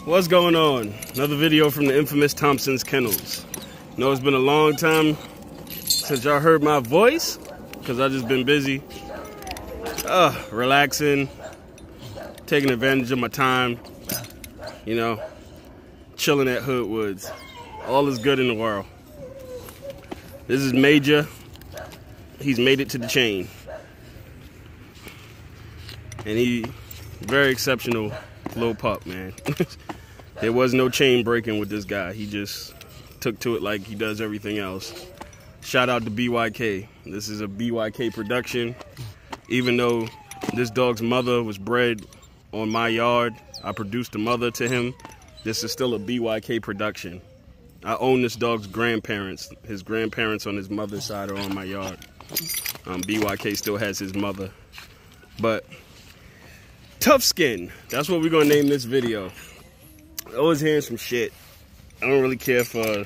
What's going on? Another video from the infamous Thompson'S Kennels. I know it's been a long time since y'all heard my voice because I've just been busy, relaxing, taking advantage of my time, you know, chilling at Hoodwoods. All is good in the world. This is Major. He's made it to the chain. And he, very exceptional little pup, man. There was no chain breaking with this guy. He just took to it like he does everything else. Shout out to BYK. This is a BYK production. Even though this dog's mother was bred on my yard, I produced the mother to him. This is still a BYK production. I own this dog's grandparents. His grandparents on his mother's side are on my yard. BYK still has his mother. But tough skin, that's what we're gonna name this video. I always hearing some shit. I don't really care for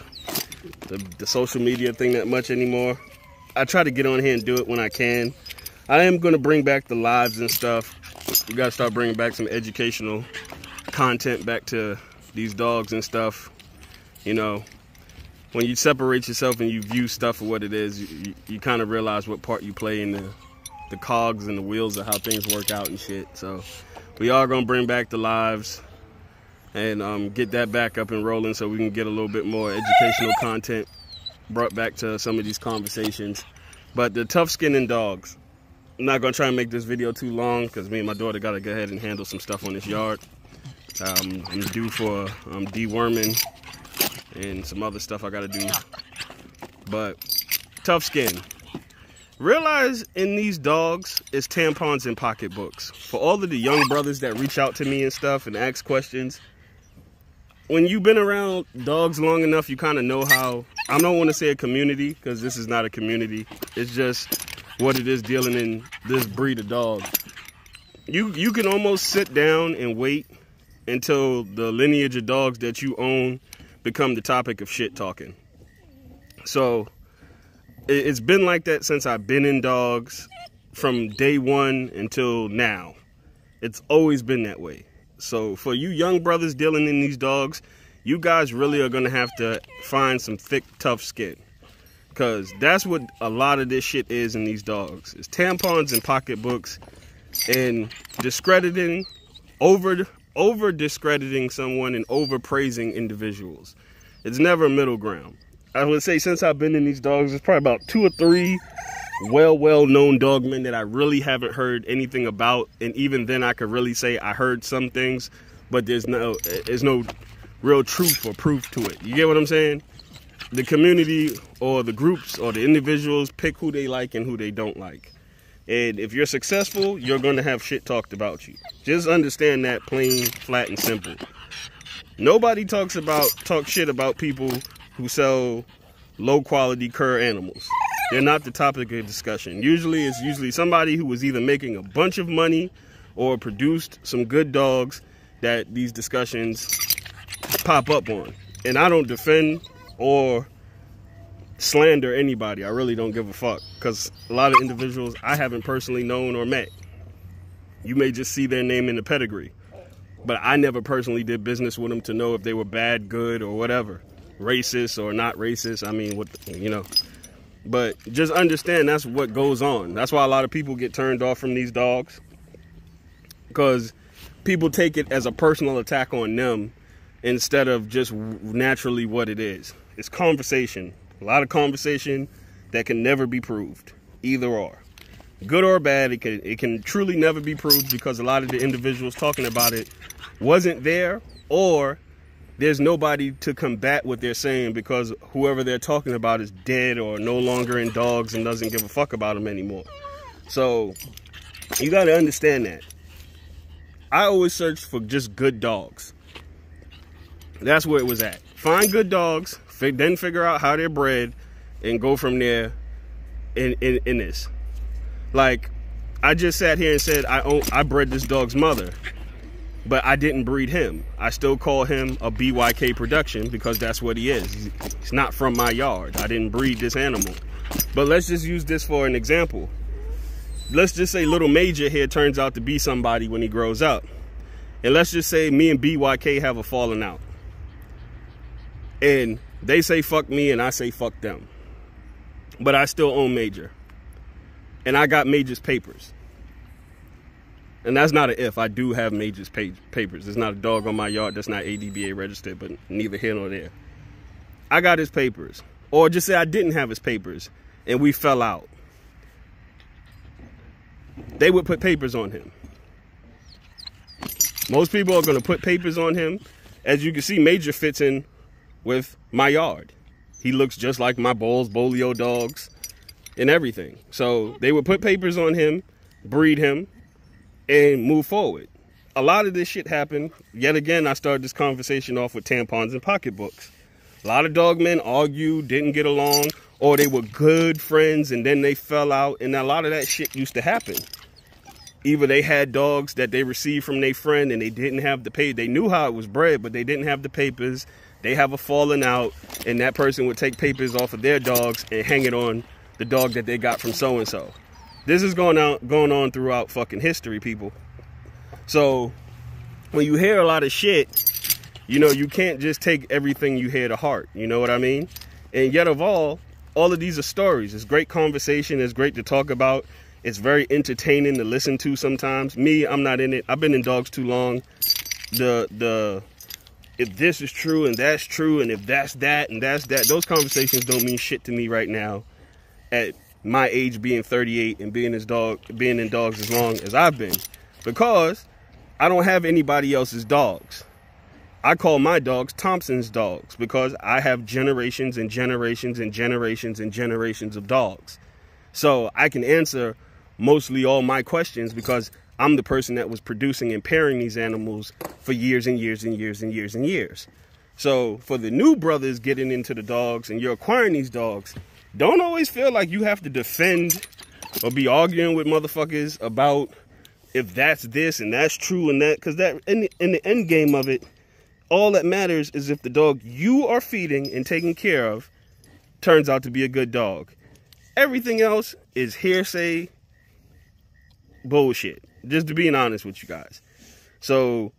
the social media thing that much anymore. I try to get on here and do it when I can. I am gonna bring back the lives and stuff. We gotta start bringing back some educational content back to these dogs and stuff. You know, when you separate yourself and you view stuff for what it is, you kind of realize what part you play in the cogs and the wheels of how things work out and shit. So we are gonna bring back the lives and get that back up and rolling so we can get a little bit more educational content brought back to some of these conversations. But the tough skinning dogs, I'm not gonna try and make this video too long because me and my daughter gotta go ahead and handle some stuff on this yard. I'm due for deworming and some other stuff I gotta do. But tough skin. Realize in these dogs is tampons and pocketbooks. For all of the young brothers that reach out to me and stuff and ask questions, when you've been around dogs long enough, you kind of know how, I don't want to say a community because this is not a community. It's just what it is dealing in this breed of dog. You can almost sit down and wait until the lineage of dogs that you own become the topic of shit talking. So it's been like that since I've been in dogs, from day one until now. It's always been that way. So for you young brothers dealing in these dogs, you guys really are gonna have to find some thick, tough skin, because that's what a lot of this shit is in these dogs. It's tampons and pocketbooks and discrediting, over discrediting someone and over praising individuals. It's never a middle ground. I would say since I've been in these dogs, there's probably about 2 or 3 well-known dogmen that I really haven't heard anything about. And even then I could really say I heard some things, but there's no real truth or proof to it. You get what I'm saying? The community or the groups or the individuals pick who they like and who they don't like. And if you're successful, you're going to have shit talked about you. Just understand that, plain, flat, and simple. Nobody talks shit about people who sell low-quality cur animals. They're not the topic of discussion. It's usually somebody who was either making a bunch of money or produced some good dogs that these discussions pop up on. And I don't defend or slander anybody. I really don't give a fuck, because a lot of individuals I haven't personally known or met. You may just see their name in the pedigree, but I never personally did business with them to know if they were bad, good, or whatever, racist or not racist. I mean, you know, but just understand that's what goes on. That's why a lot of people get turned off from these dogs, because people take it as a personal attack on them instead of just naturally what it is. It's conversation. A lot of conversation that can never be proved, either or. Good or bad, it can truly never be proved, because a lot of the individuals talking about it wasn't there, or there's nobody to combat what they're saying because whoever they're talking about is dead or no longer in dogs and doesn't give a fuck about them anymore. So you got to understand that. I always search for just good dogs. That's where it was at. Find good dogs, then figure out how they're bred, and go from there in this. Like, I just sat here and said I bred this dog's mother, but I didn't breed him. I still call him a BYK production because that's what he is. He's not from my yard. I didn't breed this animal. But let's just use this for an example. Let's just say little Major here turns out to be somebody when he grows up. and let's just say me and BYK have a falling out, and they say fuck me and I say fuck them, but I still own Major, and I got Major's papers. And that's not an if. I do have Major's papers. There's not a dog on my yard that's not ADBA registered, but neither here nor there. I got his papers. Or just say I didn't have his papers and we fell out. They would put papers on him. Most people are going to put papers on him. As you can see, Major fits in with my yard. He looks just like my Bulls, Bolio dogs, and everything. So they would put papers on him, breed him, and move forward. A lot of this shit happened. Yet again, I started this conversation off with tampons and pocketbooks. A lot of dog men argued, didn't get along, or they were good friends and then they fell out, and a lot of that shit used to happen. Either they had dogs that they received from their friend and they didn't have the pay. They knew how it was bred, but they didn't have the papers. They have a falling out, and that person would take papers off of their dogs and hang it on the dog that they got from so-and-so. This is going on throughout fucking history, people. So when you hear a lot of shit, you know, you can't just take everything you hear to heart. You know what I mean? And yet of all of these are stories. It's great conversation. It's great to talk about. It's very entertaining to listen to sometimes. Me, I'm not in it. I've been in dogs too long. If this is true and that's true and if that's that and that's that, those conversations don't mean shit to me right now at my age, being 38 and being in dogs as long as I've been, because I don't have anybody else's dogs. I call my dogs Thompson'S dogs because I have generations and generations and generations and generations of dogs. So I can answer mostly all my questions because I'm the person that was producing and pairing these animals for years and years and years and years and years. So for the new brothers getting into the dogs and you're acquiring these dogs, don't always feel like you have to defend or be arguing with motherfuckers about if that's this and that's true and that, because that in the end game of it, all that matters is if the dog you are feeding and taking care of turns out to be a good dog. Everything else is hearsay bullshit, just to being honest with you guys. So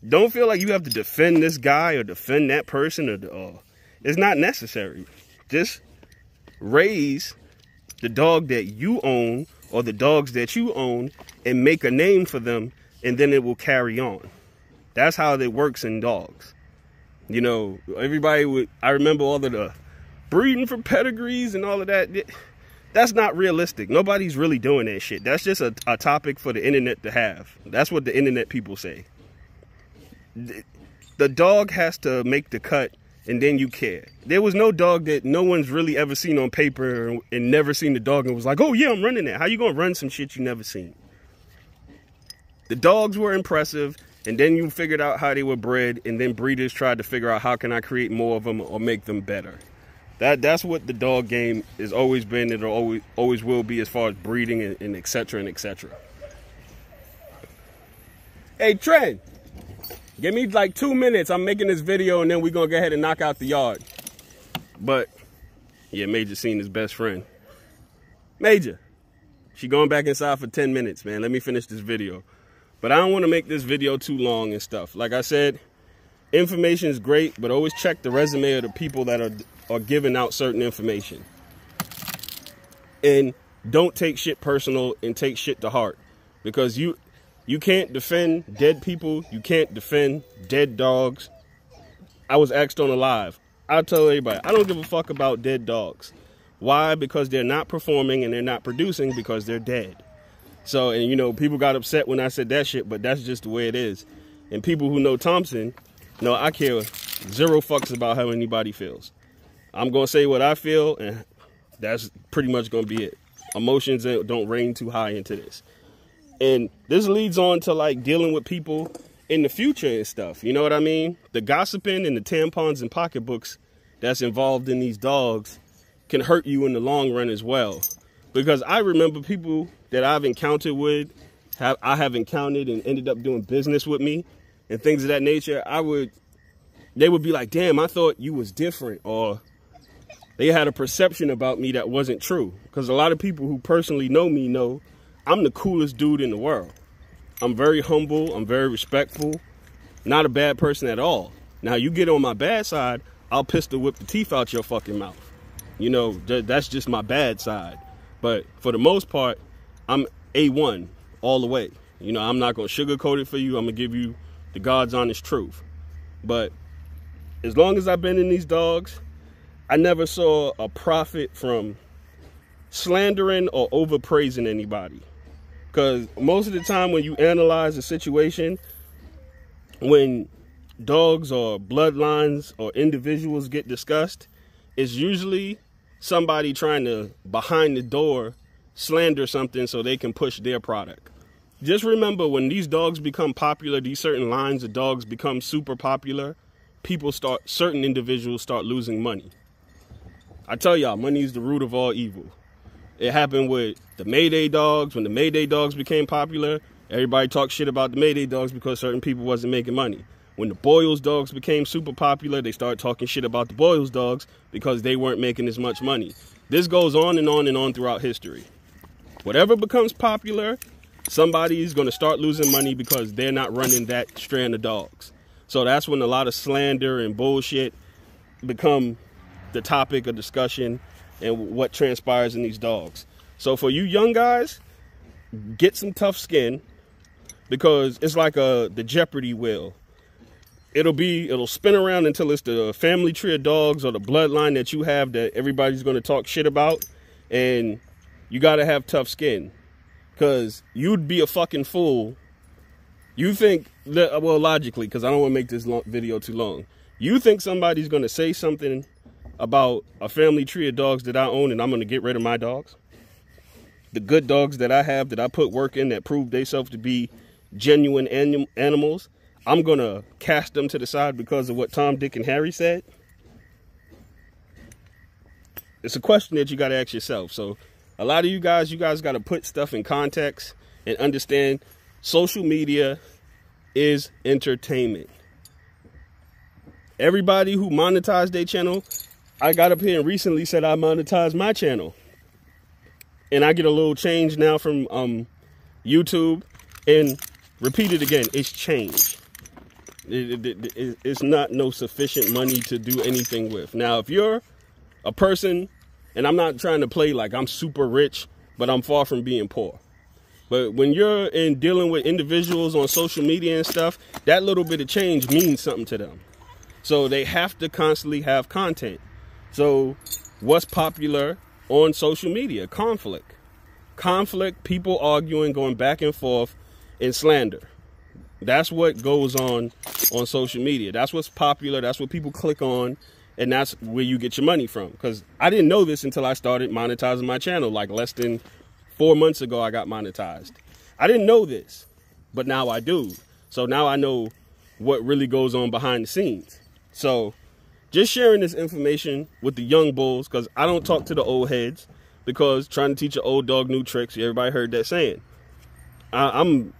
don't feel like you have to defend this guy or defend that person, or it's not necessary. Just raise the dog that you own or the dogs that you own and make a name for them, and then it will carry on. That's how it works in dogs. You know, I remember all of the breeding for pedigrees and all of that. That's not realistic. Nobody's really doing that shit. That's just a topic for the internet to have. That's what the internet people say. The dog has to make the cut, and then you care. There was no dog that no one's really ever seen on paper and never seen the dog and was like, oh yeah, I'm running that. How you gonna run some shit you never seen? The dogs were impressive, and then you figured out how they were bred, and then breeders tried to figure out how can I create more of them or make them better. That's what the dog game has always been. It'll always will be, as far as breeding and et cetera and et cetera. Hey Trent, give me like 2 minutes. I'm making this video and then we're gonna go ahead and knock out the yard. But yeah, Major seen his best friend. Major, she going back inside for 10 minutes, man. Let me finish this video. But I don't want to make this video too long and stuff. Like I said, information is great, but always check the resume of the people that are giving out certain information. And don't take shit personal and take shit to heart, because you can't defend dead people. You can't defend dead dogs. I was asked on a live. I'll tell everybody, I don't give a fuck about dead dogs. Why? Because they're not performing and they're not producing because they're dead. So, and you know, people got upset when I said that shit, but that's just the way it is. And people who know Thompson know I care zero fucks about how anybody feels. I'm going to say what I feel, and that's pretty much going to be it. Emotions don't reign too high into this. And this leads on to like dealing with people in the future and stuff. You know what I mean? The gossiping and the tampons and pocketbooks that's involved in these dogs can hurt you in the long run as well. Because I remember people that I've encountered with, I have encountered and ended up doing business with me and things of that nature. They would be like, damn, I thought you was different, or they had a perception about me that wasn't true. Because a lot of people who personally know me know I'm the coolest dude in the world. I'm very humble. I'm very respectful. Not a bad person at all. Now, you get on my bad side, I'll pistol whip the teeth out your fucking mouth. You know, that's just my bad side. But for the most part, I'm A1 all the way. You know, I'm not going to sugarcoat it for you. I'm going to give you the God's honest truth. But as long as I've been in these dogs, I never saw a profit from slandering or overpraising anybody. Because most of the time when you analyze a situation, when dogs or bloodlines or individuals get discussed, it's usually somebody trying to, behind the door, slander something so they can push their product. Just remember, when these dogs become popular, these certain lines of dogs become super popular, certain individuals start losing money. I tell y'all, money is the root of all evil. It happened with the Mayday dogs. When the Mayday dogs became popular, everybody talked shit about the Mayday dogs because certain people wasn't making money. When the Boyles dogs became super popular, they started talking shit about the Boyles dogs because they weren't making as much money. This goes on and on and on throughout history. Whatever becomes popular, somebody's going to start losing money because they're not running that strand of dogs. So that's when a lot of slander and bullshit become the topic of discussion and what transpires in these dogs. So for you young guys, get some tough skin, because it's like the Jeopardy wheel. It'll spin around until it's the family tree of dogs or the bloodline that you have that everybody's going to talk shit about. And you got to have tough skin, because you'd be a fucking fool. You think that, well, logically, because I don't want to make this video too long. You think somebody's going to say something about a family tree of dogs that I own and I'm going to get rid of my dogs? The good dogs that I have, that I put work in, that prove themselves to be genuine animals, I'm going to cast them to the side because of what Tom, Dick, and Harry said? It's a question that you got to ask yourself. So a lot of you guys got to put stuff in context and understand social media is entertainment. Everybody who monetized their channel, I got up here and recently said I monetized my channel. And I get a little change now from YouTube. And repeat it again, it's change. It's not no sufficient money to do anything with. Now, if you're a person, and I'm not trying to play like I'm super rich, but I'm far from being poor. But when you're in dealing with individuals on social media and stuff, that little bit of change means something to them. So they have to constantly have content. So what's popular on social media? Conflict. Conflict, people arguing, going back and forth, and slander. That's what goes on social media. That's what's popular. That's what people click on. And that's where you get your money from. Because I didn't know this until I started monetizing my channel. Like less than 4 months ago, I got monetized. I didn't know this, but now I do. So now I know what really goes on behind the scenes. So just sharing this information with the young bulls, because I don't talk to the old heads, because trying to teach an old dog new tricks, everybody heard that saying. I'm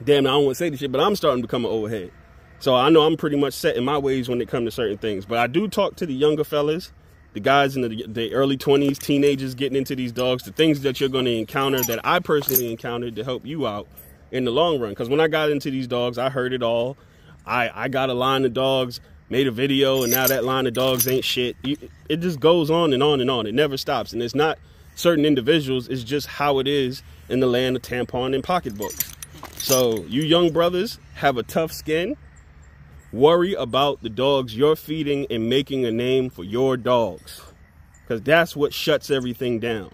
damn, I don't want to say this shit, but I'm starting to become an old head. So I know I'm pretty much set in my ways when it comes to certain things. But I do talk to the younger fellas, the guys in the early 20s, teenagers getting into these dogs, the things that you're going to encounter that I personally encountered to help you out in the long run. Because when I got into these dogs, I heard it all. I got a line of dogs, made a video, and now that line of dogs ain't shit. It just goes on and on and on. It never stops. And it's not certain individuals. It's just how it is in the land of tampon and pocketbooks. So you young brothers, have a tough skin. Worry about the dogs you're feeding and making a name for your dogs, because that's what shuts everything down.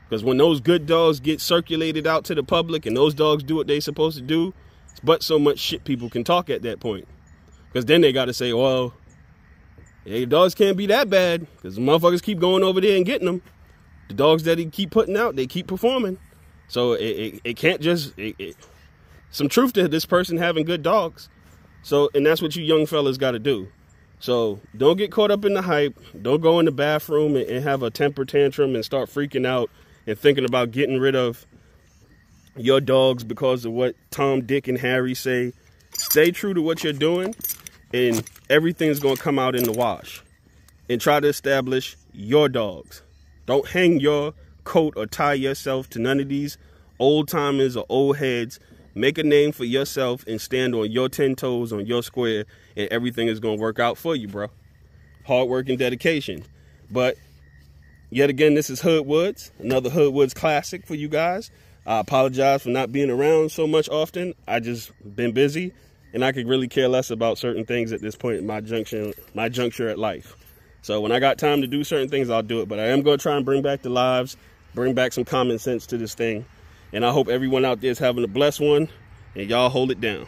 Because when those good dogs get circulated out to the public and those dogs do what they're supposed to do, it's but so much shit people can talk at that point. Because then they got to say, well, hey, dogs can't be that bad because the motherfuckers keep going over there and getting them. The dogs that he keep putting out, they keep performing. So it can't just... some truth to this person having good dogs. So, and that's what you young fellas got to do. So don't get caught up in the hype. Don't go in the bathroom and have a temper tantrum and start freaking out and thinking about getting rid of your dogs because of what Tom, Dick, and Harry say. Stay true to what you're doing, and everything's going to come out in the wash. And try to establish your dogs. Don't hang your coat or tie yourself to none of these old timers or old heads Make a name for yourself and stand on your 10 toes on your square, and everything is going to work out for you, bro. Hard work and dedication. But yet again, this is Hood Woods, another Hood Woods classic for you guys. I apologize for not being around so much often. I just been busy, and I could really care less about certain things at this point in my juncture at life. So when I got time to do certain things, I'll do it. But I am going to try and bring back the lives, bring back some common sense to this thing. And I hope everyone out there is having a blessed one, and y'all hold it down.